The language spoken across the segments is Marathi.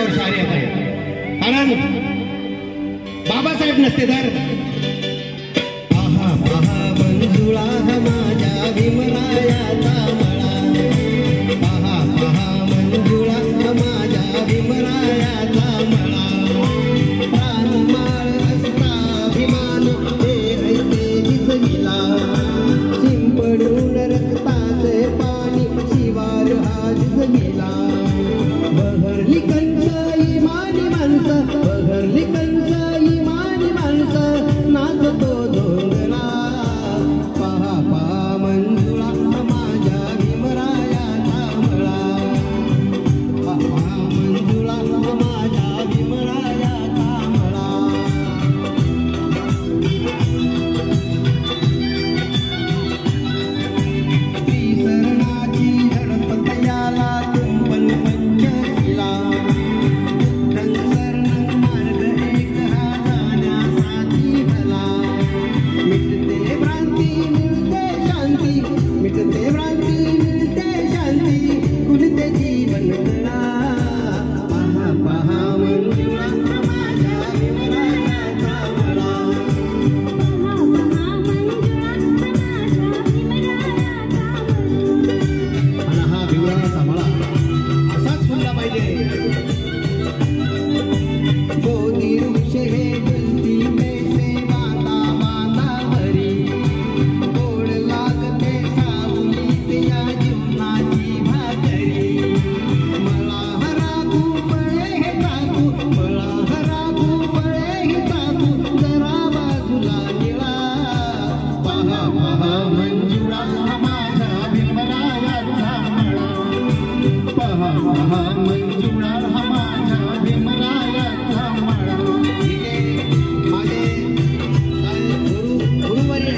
और शायरी आता है कारण बाबासाहेब नसते तर आहा पहा मंजुळा माझ्या भीमरायाचा मळा पहा पहा मंजुळा माझ्या भीमरायाचा मळा प्राणमाळ असता अभिमान हे ऐसे दिसला शिंपडून रक्ताचे पाणी शिवार हा दिसला बहरली कंस इमानी माणसं बहरली कंस इमानी माणसं नाचतो धोंगला पहा पहा मंजुळा माझ्या भीमरायाचा मळा पहा मंजुळा माझ्या भीमरायाचा मळा श्रीशरणाची झडप तयाला कुंपण पंचशिला संसरण मार्ग एक हा जाण्यासाठी भला मिटते भ्रांती मिळते शांती मिटते भ्रांती मिळते शांती खुलते जीवन गळा पहा पहा मंजुळा माझ्या भीमरायाचा मळा आणि हा भीमरायाचा मळा असाच फुलला पाहिजे ज्योती वृक्ष हे जलती पैसे वाता वाता हरी गोड लागते सावलीत या जीवनाची भाकरी मला हरागू फळे हे टाकू मला हरागू फळे हे टाकू जरा बाजूला निळा पहा पहा मंजुळा माझ्या भीमरायाचा मळा पहा पहा मंजुळा माझ्या भीमरायाचा मळा इथे माझे गुरुवर्य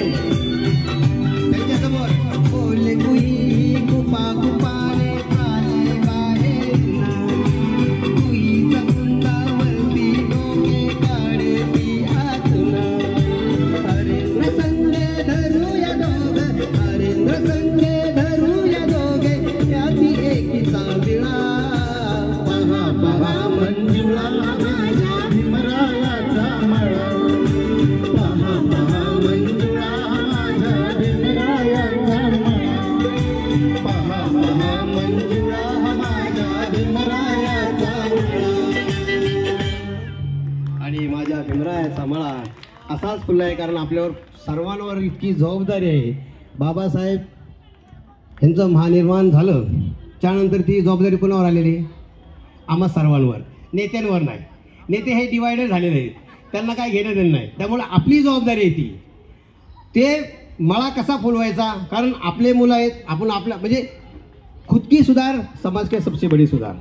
त्यांच्यासमोर बोलले कुई कुपा कुपाने चाले बाहेरना कुईचा कुंडावरती डोके काढती आतुना हरेंद्र संगे धरूया दोघे हरेंद्र संगे धरूया दोघे याची एकीचा विळा पहा पहा मंजुळा माझ्या भीमरायाचा मळा पहा पहा मंजुळा माझ्या भीमरायाचा मळा पहा पहा मंजुळा माझ्या भीमरायाचा मळा आणि माझ्या भीमरायाचा मळा असाच फुलला आहे कारण आपल्यावर सर्वांवर इतकी जबाबदारी आहे बाबासाहेब यांचं महानिर्माण झालं त्यानंतर ती जबाबदारी कोणावर आलेली आम्हा सर्वांवर नेत्यांवर नाही नेते हे डिवायडेड झालेले आहेत त्यांना काय घेणं देणं नाही त्यामुळे आपली जबाबदारी आहे ती ते मळा कसा फुलवायचा कारण आपले मुलं आहेत आपण आपला म्हणजे खुद की सुधार समाज के सबसे बडी सुधार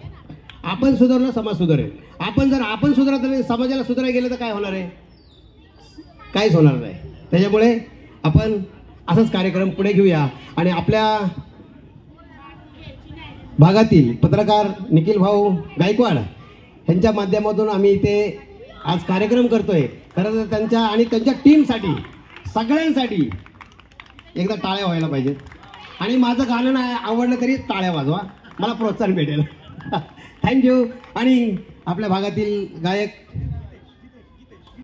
आपण सुधारलं समाज सुधारेल आपण सुधारत नाही समाजाला सुधारायला गेलं तर काय होणार आहे काहीच होणार नाही त्याच्यामुळे आपण असाच कार्यक्रम पुढे घेऊया आणि आपल्या भागातील पत्रकार निखिल भाऊ गायकवाड यांच्या माध्यमातून आम्ही इथे आज कार्यक्रम करतोय खरं तर त्यांच्या आणि त्यांच्या टीमसाठी सगळ्यांसाठी एकदा टाळ्या व्हायला पाहिजेत आणि माझं गाणं नाही आवडलं तरी टाळ्या वाजवा मला प्रोत्साहन भेटेल थँक्यू आणि आपल्या भागातील गायक